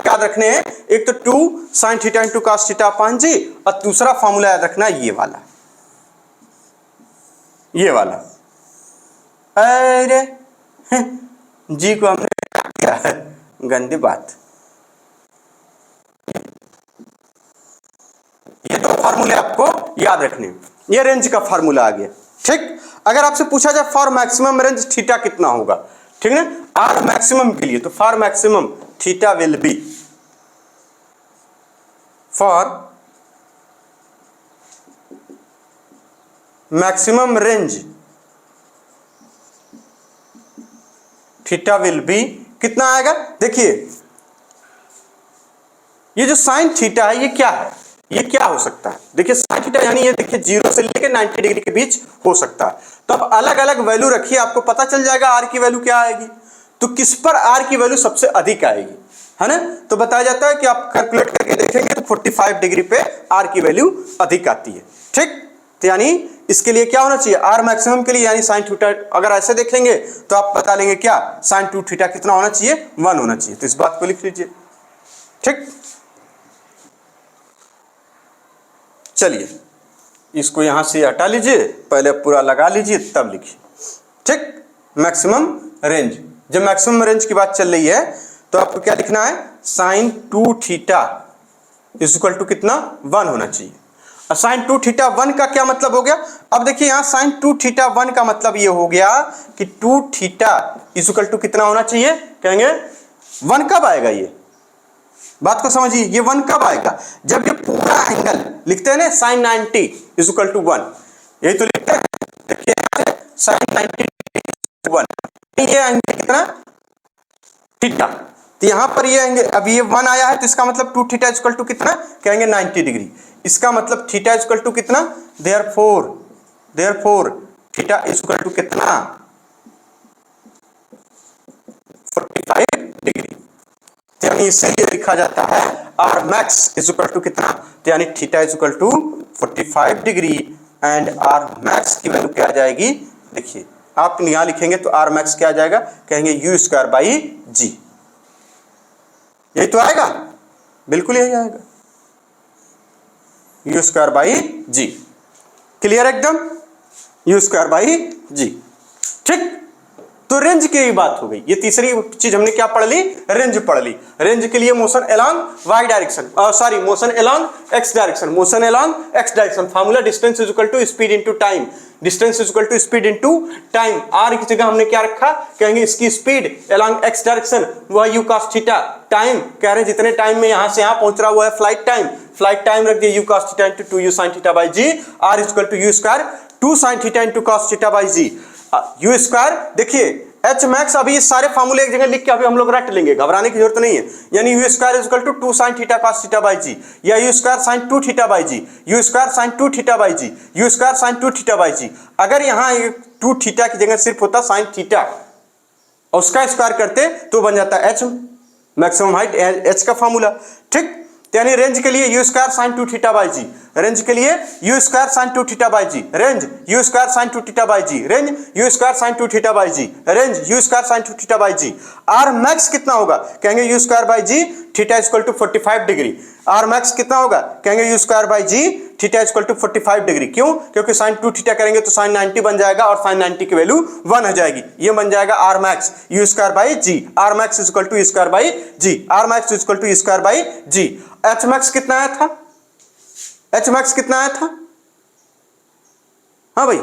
याद रखने हैं, एक तो 2 sin theta into cos theta upon G, और दूसरा फार्मूला याद रखना ये वाला, ये वाला। अरे जी को हमने क्या है, गंदी बात। ये तो फार्मूले आपको याद रखने, ये रेंज का फार्मूला आ गया, ठीक। अगर आपसे पूछा जाए फॉर मैक्सिमम रेंज थीटा कितना होगा, ठीक है ना, आर मैक्सिमम के लिए, तो for maximum theta will be, for maximum range theta will be कितना आएगा, देखिए ये जो साइन थीटा है ये क्या है, ये क्या हो सकता है, देखिए साइन थीटा यानी ये देखिए 0 से लेकर 90 डिग्री के बीच हो सकता है। तो अब अलग अलग वैल्यू रखिए, आपको पता चल जाएगा आर की वैल्यू क्या आएगी। तो किस पर आर की वैल्यू सबसे अधिक आएगी, है ना। तो बताया जाता है कि आप कैलकुलेट करके देखेंगे तो 45 डिग्री पे आर की वैल्यू अधिक आती है। ठीक, तो यानी इसके लिए क्या होना चाहिए, आर मैक्सिमम के लिए यानी साइन थीटा, अगर ऐसे देखेंगे तो आप बता लेंगे क्या, साइन 2 थीटा कितना होना चाहिए, 1 होना चाहिए। तो इस बात को लिख लीजिए। ठीक, चलिए इसको यहां से हटा लीजिए, पहले पूरा लगा लीजिए तब लिखिए। ठीक, मैक्सिमम रेंज, जब मैक्सिमम रेंज की बात चल रही है तो आपको क्या लिखना है, sine 2 theta is equal to कितना, 1 होना चाहिए। और साइन 2 थीटा 1 का क्या मतलब हो गया, अब देखिए यहां साइन 2 थीटा 1 का मतलब ये हो गया कि 2 थीटा इज इक्वल टू कितना होना चाहिए, कहेंगे 1 कब आएगा, ये बात को समझिए, ये 1 कब आएगा, जब ये पूरा एंगल लिखते हैं ना साइन 90 इज इक्वल टू 1, यही तो लिखते हैं, देखिए साइन 90 1, ये एंगल कितना थीटा, तो यहां पर ये एंगल अब ये 1 आया है तो इसका मतलब 2 थीटा इक्वल टू कितना, कहेंगे 90 डिग्री। इसका मतलब थीटा इक्वल टू कितना, देयरफॉर थीटा इक्वल टू कितना, 45 डिग्री। यानी इसीलिए लिखा जाता है R max is equal to कितना, तो यानी theta is equal to 45 degree and R max की वैल्यू क्या आ जाएगी, देखिए आप यहां लिखेंगे तो आर मैक्स क्या आ जाएगा, कहेंगे यू स्क्वायर बाई जी, यही तो आएगा, बिल्कुल यही आएगा, u square by ji. Clear एकदम, यू स्क्वायर बाई जी। ठीक, तो रेंज की ही बात हो गई, ये तीसरी चीज हमने क्या पढ़ ली, रेंज पढ़ ली। रेंज के लिए motion along y direction, sorry motion along x direction, motion along x direction formula distance is equal to speed into time, distance is equal to speed into time. R की जगह हमने क्या रखा, कहेंगे इसकी स्पीड अलोंग एक्स डायरेक्शन वह u cos theta, time कह रहे हैं जितने टाइम में यहां से यहां पहुंच रहा हुआ है फ्लाइट टाइम रख दिया u cos theta into 2 u sin theta by ji, R is equal to you square 2 sin theta into cos theta by ji, you square. देखिए एच मैक्स, अभी ये सारे फार्मूले एक जगह लिख के अभी हम लोग रट लेंगे, घबराने की जरूरत नहीं है। यानी U square is equal to 2 sin theta cos theta by G, या U square sin 2 theta by ji, you square sin 2 theta by ji, you square sin 2 theta by G. अगर यहाँ 2 थीटा की जगह सिर्फ होता sin थीटा और उसका square करते तो बन जाता एच मैक्सिमम हाइट, एच का फार्मूला। ठीक, यानी रेंज के लिए u square sin 2 theta by g, range के लिए u square sin 2 theta by g, range u square sin 2 theta by g, range u square sin 2 theta by g, range u square sin 2 theta by ji. R max कितना होगा, कहेंगे u square by g theta equal to 45 degree. Are max कितना होगा, कहेंगे u square by g theta equal to 45 degree. क्यों, क्योंकि sin 2 theta करेंगे तो sin 90 बन जाएगा और sin 90 की वैल्यू 1 हो जाएगी, ये बन जाएगा R max you square by ji, R max equal to square by ji, R max equal to square by ji. H max कितना आया था, एच मैक्स कितना आया था, हाँ भाई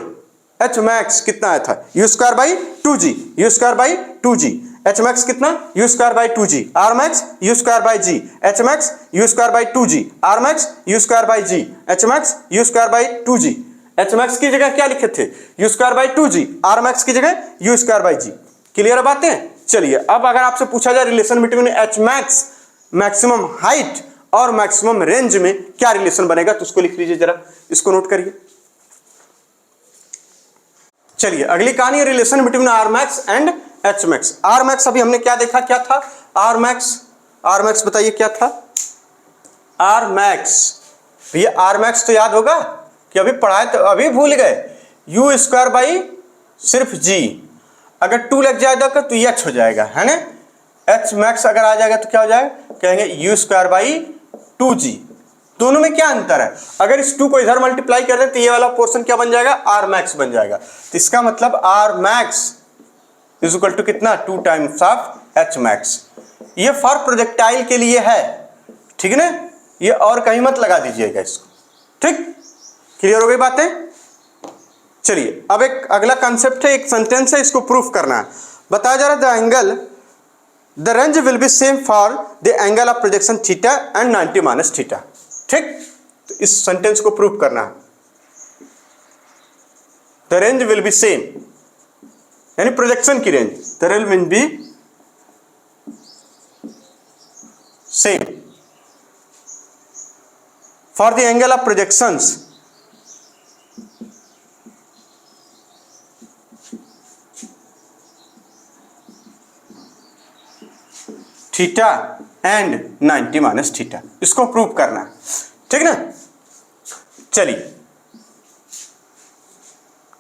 एच मैक्स कितना आया था, U square by 2g, you square by 2g, H max कितना, U square by 2g, R max you square by ji, H max you square by 2g, R max you square by ji, H max you square by 2g। H max की जगह क्या लिखे थे, U square by 2g, R max की जगह U square by ji. Clear बातें। चलिए अब अगर आपसे पूछा जाए relation between H max maximum height और मैक्सिमम रेंज में क्या रिलेशन बनेगा, तो उसको लिख लीजिए, जरा इसको नोट करिए। चलिए अगली कहानी है relation between R max and H max. R max अभी हमने क्या देखा, क्या था आर मैक्स बताइए क्या था आर मैक्स। भैया आर मैक्स तो याद होगा कि अभी पढ़ाए तो अभी भूल गए, यू स्क्वायर बाई सिर्फ जी, अगर 2 लग जाएगा तो एच हो जाएगा, है ना। एच मैक्स अगर आ जाएगा तो क्या हो जाएगा, कहेंगे यू स्क्वायर बाई 2g। दोनों में क्या अंतर है, अगर इस 2 को इधर मल्टीप्लाई कर दें तो ये वाला पोर्शन क्या बन जाएगा, आर मैक्स बन जाएगा। तो इसका मतलब R max is equal to कितना, 2 टाइम्स ऑफ एच मैक्स। ये फॉर प्रोजेक्टाइल के लिए है, ठीक है ना, ये और कहीं मत लगा दीजिएगा इसको। ठीक, क्लियर हो गई बातें। चलिए अब एक अगला कंसेप्ट है, एक सेंटेंस है, इसको प्रूफ करना है। बताया जा रहा है the angle the range will be same for the angle of projection theta and 90 minus theta. ठीक, तो इस सेंटेंस को प्रूफ करना है। The range will be same यानी प्रोजेक्शन की range, the range will be same for the angle of projections theta and 90 minus theta, इसको prove करना है, ठीक ना। चलिए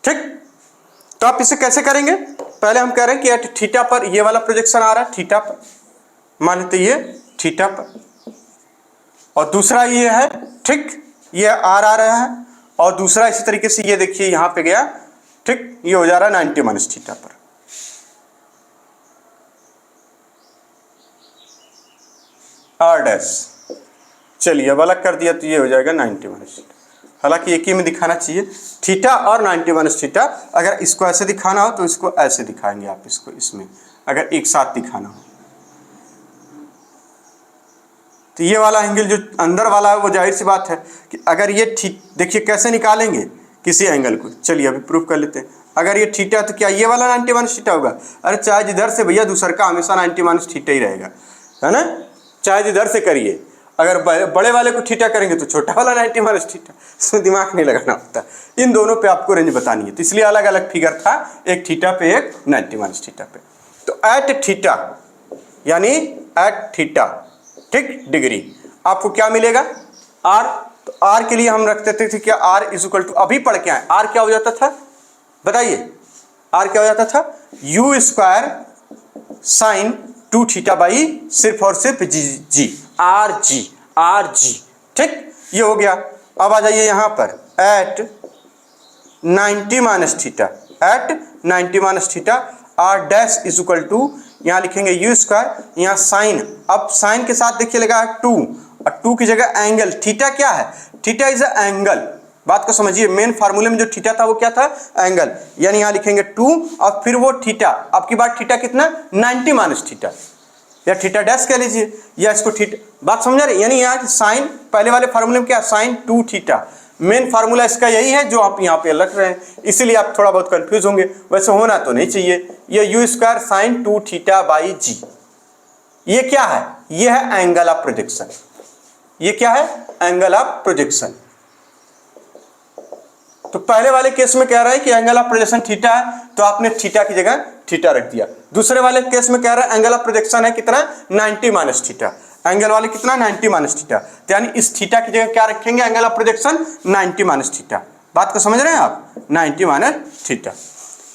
ठीक, तो आप इसे कैसे करेंगे, पहले हम कह रहे हैं कि एट थीटा पर ये वाला प्रोजेक्शन आ रहा है, थीटा पर मान लेते ये थीटा पर, और दूसरा ये है, ठीक, ये आर आ रहा है, और दूसरा इसी तरीके से ये देखिए यहां पे गया, ठीक, ये हो जा रहा है 90 माइनस थीटा पर। आर डैश, चलिए अब अलग कर दिया तो ये हो जाएगा 90 माइनस थीटा, हालांकि एक ही में दिखाना चाहिए, थीटा और 90 माइनस थीटा। अगर इसको ऐसे दिखाना हो तो इसको ऐसे दिखाएंगे आप, इसको इसमें अगर एक साथ दिखाना हो तो ये वाला एंगल जो अंदर वाला है वो जाहिर सी बात है कि अगर ये देखिए कैसे निकालेंगे किसी एंगल को, चलिए अभी प्रूफ कर लेते हैं। अगर ये थीटा तो क्या ये वाला 90 माइनस थीटा होगा, अरे चाहे जिधर से भैया दूसर का हमेशा 90 माइनस थीटा ही रहेगा, है ना, चाहे जिधर से करिए, अगर बड़े वाले को थीटा करेंगे तो छोटा वाला 90 माइनस थीटा, इसमें दिमाग नहीं लगाना होता, इन दोनों पे आपको रेंज बतानी है, तो इसलिए अलग अलग फिगर था, एक थीटा पे एक 90 माइनस थीटा पे। तो एट थीटा यानी एट थीटा, ठीक, डिग्री, आपको क्या मिलेगा आर, तो आर के लिए हम रखते थे क्या, आर इज इक्वल टू, अभी पढ़ के आए, आर क्या हो जाता था बताइए, आर क्या हो जाता था, U square sine 2 theta by सिर्फ और सिर्फ जी, आर जी, ठीक, ये हो गया। अब आ जाइए यहां पर at 90 minus theta, at 90 minus theta, R dash is equal to, यहां लिखेंगे यू स्क्वायर, यहां साइन, अब साइन के साथ देखिए लगा है 2, और 2 की जगह एंगल, थीटा क्या है, थीटा इज अ एंगल, बात को समझिए, मेन फार्मूले में जो थीटा था वो क्या था, एंगल, यानी यहां लिखेंगे 2 और फिर वो थीटा, अब की बार थीटा कितना 90 माइनस थीटा, या थीटा डैश कह लीजिए, या इसको थीटा, बात समझ रहे, यानी यहाँ साइन पहले वाले फार्मूले में क्या, साइन 2 थीटा, मेन फार्मूला इसका यही है जो आप यहाँ पे रख रहे हैं, इसीलिए आप थोड़ा बहुत कंफ्यूज होंगे, वैसे होना तो नहीं चाहिए। ये U square sine 2 theta by G, ये क्या है, ये है एंगल ऑफ प्रोजेक्शन, ये क्या है, एंगल ऑफ प्रोजेक्शन। तो पहले वाले केस में कह रहा है कि एंगल ऑफ प्रोजेक्शन थीटा है, तो आपने थीटा की जगह थीटा रख दिया। दूसरे वाले केस में कह रहा है एंगल ऑफ प्रोजेक्शन है कितना, 90 माइनस थीटा, एंगल वाले कितना 90 माइनस थीटा, तो यानी इस थीटा की जगह क्या रखेंगे, angle of projection 90 minus theta, बात को समझ रहे हैं आप, 90 माइनस थीटा।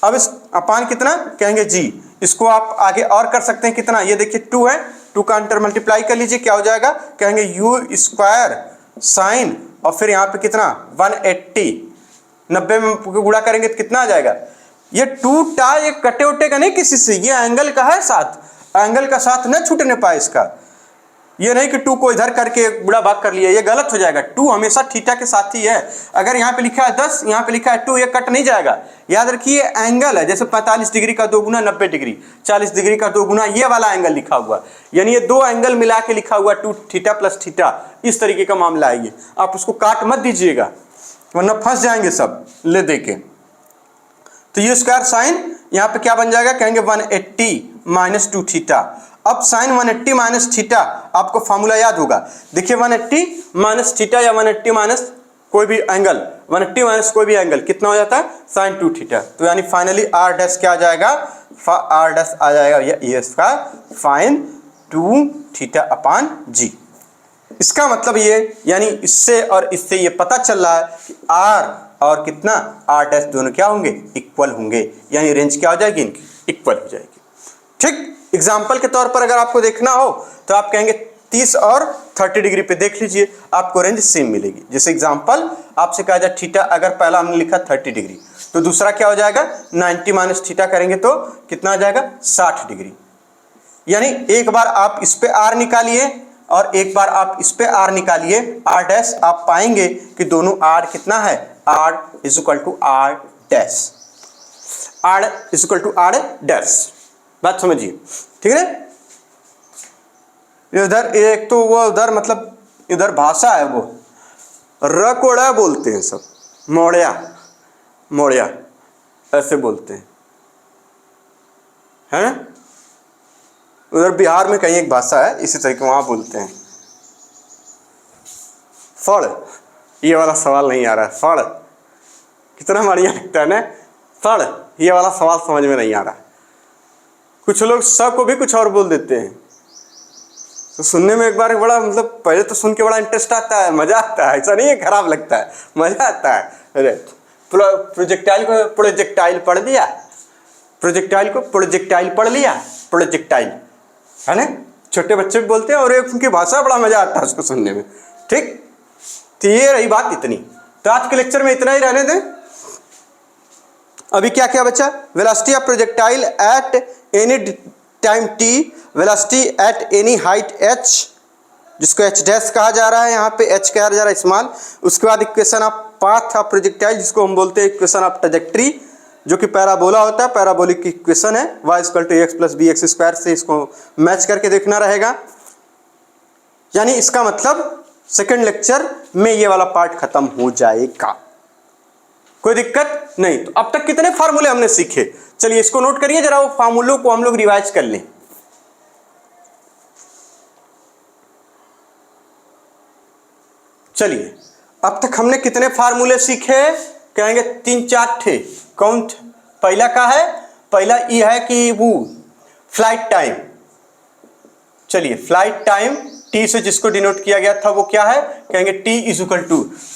अब इस अपान कितना कहेंगे जी, इसको आप आगे और कर सकते हैं कितना, ये देखिए 2 है, 2 का अंतर मल्टीप्लाई कर लीजिए, क्या हो जाएगा, कहेंगे यू स्क्वायर साइन, और फिर यहाँ पे कितना 180, 90 में गुणा करेंगे तो कितना आ जाएगा, ये 2 टा ये कटे उटे का नहीं किसी से, ये एंगल का है साथ, एंगल का साथ न छूटने पाए इसका, ये नहीं कि 2 को इधर करके बुरा भाग कर लिया, ये गलत हो जाएगा, 2 हमेशा थीटा के साथ ही है। अगर यहाँ पे लिखा है 10, यहाँ पे लिखा है 2, ये कट नहीं जाएगा, याद रखिए एंगल है, जैसे 45 डिग्री का 2 गुना 90 डिग्री, 40 डिग्री का 2 गुना ये वाला एंगल लिखा हुआ, यानी ये 2 एंगल मिला के लिखा हुआ 2 थीटा प्लस थीटा, इस तरीके का मामला है ये, आप उसको काट मत दीजिएगा वरना फंस जाएंगे सब ले दे के। तो ये स्क्वायर साइन यहाँ पे क्या बन जाएगा, कहेंगे 180 माइनस 2 थीटा। अब साइन 180 माइनस थीटा, आपको फॉर्मूला याद होगा, देखिए 180 माइनस थीटा या 180 माइनस कोई भी एंगल, 180 माइनस कोई भी एंगल कितना हो जाता है, साइन 2 थीटा, तो यानी फाइनली आर डैश क्या आ जाएगा, आर डैश आ जाएगा ये इसका फाइन 2 थीटा अपान जी। इसका मतलब ये, यानी इससे और इससे ये पता चल रहा है कि आर और कितना आर डैश दोनों क्या होंगे, इक्वल होंगे, यानी रेंज क्या हो जाएगी इनकी, इक्वल हो जाएगी। ठीक, एग्जाम्पल के तौर पर अगर आपको देखना हो तो आप कहेंगे 30 और 30 डिग्री पे देख लीजिए, आपको रेंज सेम मिलेगी। जैसे एग्जाम्पल आपसे कहा जाए थीटा, अगर पहला हमने लिखा 30 डिग्री तो दूसरा क्या हो जाएगा 90 माइनस थीटा करेंगे तो कितना आ जाएगा 60 डिग्री, यानी एक बार आप इस पे आर निकालिए और एक बार आप इस पे आर निकालिए, आर डैश, आप पाएंगे कि दोनों आर कितना है, R is equal to R dash, R is equal to R dash, बात समझिए, ठीक है। इधर एक तो वो उधर मतलब इधर भाषा है वो र को ड़ बोलते हैं सब, मोड़िया मोड़िया ऐसे बोलते हैं, है ना। उधर बिहार में कहीं एक भाषा है इसी तरीके वहाँ बोलते हैं। फड़, ये वाला सवाल नहीं आ रहा है। फड़ कितना बढ़िया लगता है ना। फड़, ये वाला सवाल समझ में नहीं आ रहा है। कुछ लोग स को भी कुछ और बोल देते हैं, तो सुनने में एक बार बड़ा मतलब पहले तो सुन के बड़ा इंटरेस्ट आता है, मजा आता है। ऐसा नहीं है खराब लगता है, मजा आता है। अरे प्रोजेक्टाइल को प्रोजेक्टाइल पढ़ दिया, प्रोजेक्टाइल को प्रोजेक्टाइल पढ़ लिया, प्रोजेक्टाइल है ना। छोटे बच्चे भी बोलते हैं और एक उनकी भाषा बड़ा मजा आता है उसको सुनने में। ठीक, तो ये रही बात इतनी। तो आज के लेक्चर में इतना ही रहने दें। अभी क्या क्या बचा? Velocity of projectile at any time t, velocity at any height h, जिसको h डैश कहा जा रहा है, यहाँ पे h कहा जा रहा है स्मॉल। उसके बाद equation of path of projectile, जिसको हम बोलते हैं इक्वेशन ऑफ ट्रैजेक्टरी, जो कि पैराबोला होता है, पैराबोलिक की इक्वेशन है। y = x + bx स्क्वायर से इसको मैच करके देखना रहेगा। यानी इसका मतलब सेकंड लेक्चर में ये वाला पार्ट खत्म हो जाएगा, कोई दिक्कत नहीं। तो अब तक कितने फार्मूले हमने सीखे? चलिए इसको नोट करिए जरा, वो फार्मूलों को हम लोग रिवाइज कर लें। चलिए अब तक हमने कितने फार्मूले सीखे? कहेंगे 3-4 थे। कौन थे? पहला का है, पहला ये है कि वो फ्लाइट टाइम। चलिए फ्लाइट टाइम टी से जिसको डिनोट किया गया था वो क्या है? कहेंगे t =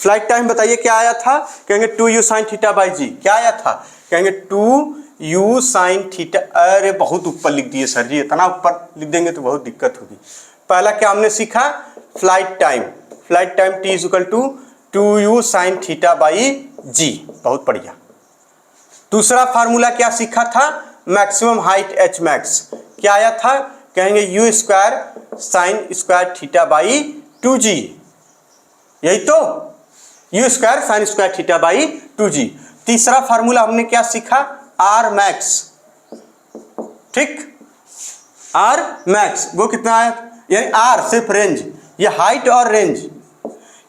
फ्लाइट टाइम बताइए क्या आया था? कहेंगे 2u sin θ/g। क्या आया था? कहेंगे 2u sin θ। अरे बहुत ऊपर लिख दिए सर जी, इतना ऊपर लिख देंगे तो बहुत दिक्कत होगी। पहला क्या हमने सीखा? Flight time. Flight time t = 2u sin θ/g। बहुत बढ़िया। दूसरा फार्मूला क्या सीखा था? Maximum height h max। क्या आया था? कहेंगे u² sin² θ/2g। यही तो, u² sin² θ/2g। तीसरा फार्मूला हमने क्या सीखा? r max। ठीक, r max वो कितना आया? यानी r सिर्फ रेंज, ये हाइट और रेंज।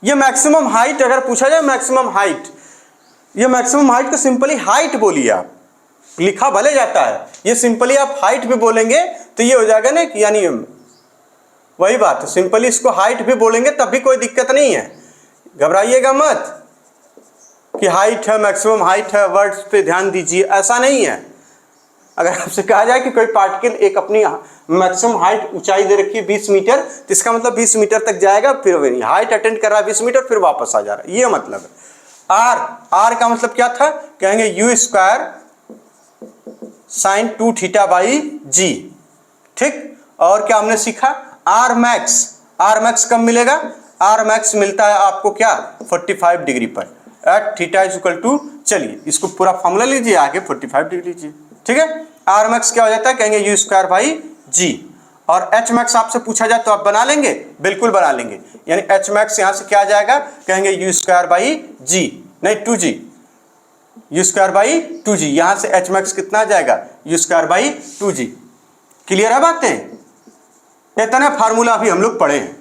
ये मैक्सिमम हाइट अगर पूछा जाए, मैक्सिमम हाइट, ये मैक्सिमम हाइट को सिंपली हाइट बोलिए आप, लिखा भले जाता है, ये सिंपली आप हाइट भी बोलेंगे तो ये हो जाएगा ना कि यानी वही बात है, सिंपली इसको हाइट भी बोलेंगे तब भी कोई दिक्कत नहीं है। घबराइएगा मत कि हाइट है, मैक्सिमम हाइट है, वर्ड्स पे ध्यान दीजिए, ऐसा नहीं है। अगर आपसे कहा जाए कि कोई पार्टिकल एक अपनी मैक्सिमम हाइट ऊंचाई दे रखी है 20 मीटर, तो इसका मतलब 20 मीटर तक जाएगा, फिर हाइट अटेंड कर रहा है 20 मीटर, फिर वापस आ जा रहा है, ये मतलब है। आर का मतलब क्या था? कहेंगे u² sin 2 θ/g। ठीक, और क्या हमने सीखा? r max कब मिलेगा? r max मिलता है आपको क्या? 45 डिग्री पर एट θ = चलिए इसको पूरा फॉर्मूला लीजिए, आगे 45 डिग्री लीजिए। ठीक है, r max क्या हो जाता है? कहेंगे u²/g। और h max आपसे पूछा जाए तो आप बना लेंगे? बिल्कुल बना लेंगे। यानी h max यहां से क्या आ जाएगा? कहेंगे u²/g, नहीं 2g, u²/2g। यहां से h max कितना आ जाएगा? u²/2g। क्लियर है बातें? इतना फार्मूला अभी हम लोग पढ़े हैं।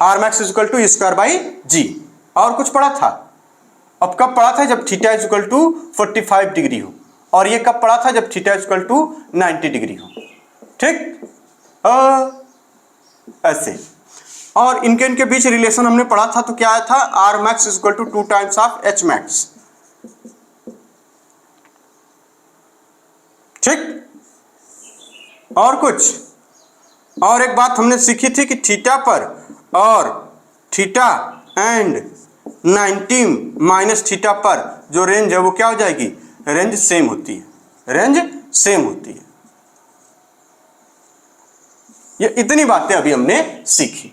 r max = u²/g। और कुछ पढ़ा था? अब कब पढ़ा था? जब θ = 45 डिग्री हो। और ये कब पढ़ा था? जब θ = 90 डिग्री हो। ठीक, ऐसे। और इनके बीच रिलेशन हमने पढ़ा था, तो क्या आया था? r max = 2 times of h max। ठीक, और कुछ? और एक बात हमने सीखी थी कि थीटा पर और थीटा एंड 90 - थीटा पर जो रेंज है वो क्या हो जाएगी? रेंज सेम होती है, रेंज सेम होती है। ये इतनी बातें अभी हमने सीखी।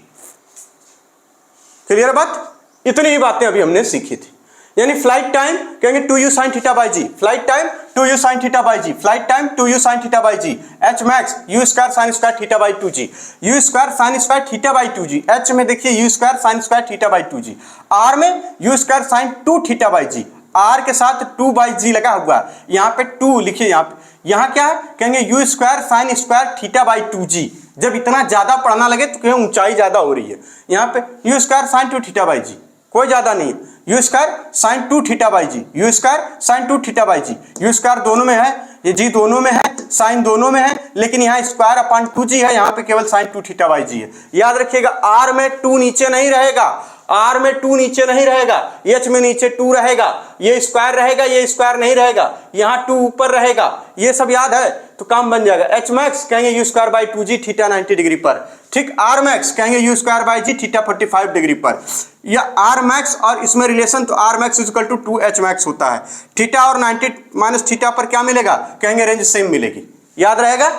क्लियर बात? इतनी ही बातें अभी हमने सीखी थी। यानी फ्लाइट टाइम कहेंगे 2u sin θ/g, flight time 2u sin θ/g, flight time 2u sin θ/g, h max u² sin² θ/2g, u² sin² θ/2g, h में देखिए u² sin² θ/2g, r में u² sin 2 θ/g, r के साथ 2/g लगा हुआ, यहाँ पे 2 लिखिए, यहाँ क्या है? कहेंगे u² sin² θ/2g। जब इतना ज्यादा पढ़ना लगे तो कहें ऊंचाई ज्यादा हो रही है, यहाँ पे u² sin 2 θ/g, कोई ज्यादा नहीं है, u square sine 2 theta by ji, you square sine 2 theta by ji. You square दोनों में है, ये जी दोनों में है, साइन दोनों में है, लेकिन यहाँ स्क्वायर अपॉन 2g है, यहाँ पे केवल साइन 2 थीटा बाई जी है। याद रखिएगा r में 2 नीचे नहीं रहेगा, r में 2 नीचे नहीं रहेगा, h में नीचे 2 रहेगा, ये स्क्वायर रहेगा, ये स्क्वायर नहीं रहेगा, यहाँ 2 ऊपर रहेगा, ये सब याद है तो काम बन जाएगा। एच मैक्स कहेंगे u square by 2g theta 90 degree पर, ठीक। आर मैक्स कहेंगे u square by g theta 45 degree पर, या आर मैक्स और इसमें रिलेशन तो R max equal to 2h max होता है। थीटा और 90 माइनस थीटा पर क्या मिलेगा, कहेंगे रेंज सेम मिलेगी। याद रहेगा,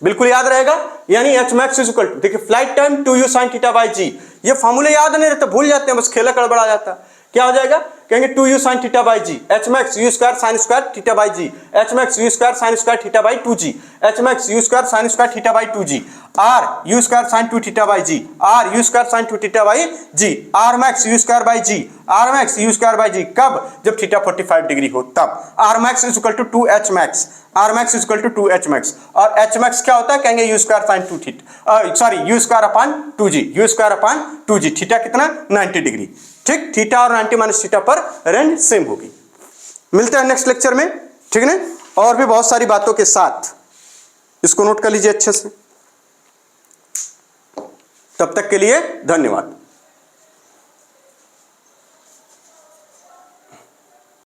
बिल्कुल याद रहेगा। यानी H max is equal to, देखिए flight time 2u sin theta by G, ये फॉर्मूले याद नहीं रहते, भूल जाते हैं, बस खेला गड़बड़ा जाता है। क्या हो जाएगा, कहेंगे 2u sin theta by ji, H max you square sine square theta by ji, H max you square sine square theta by 2g, H max you square sine square theta by 2g, R U square sine 2 theta by ji, R U square sine 2 theta by ji, R max you square by ji, R max you square by G, कब, जब theta 45 degree हो तब। Are max is equal to 2h max, R max is equal to 2h max, और h max क्या होता है, कहेंगे u square sine 2 theta, sorry u square upon 2g, you square upon 2g, theta कितना 90 degree, ठीक। Theta और 90 minus theta पर range same होगी। मिलते हैं नेक्स्ट लेक्चर में, ठीक है ना, और भी बहुत सारी बातों के साथ। इसको नोट कर लीजिए अच्छे से। तब तक के लिए धन्यवाद।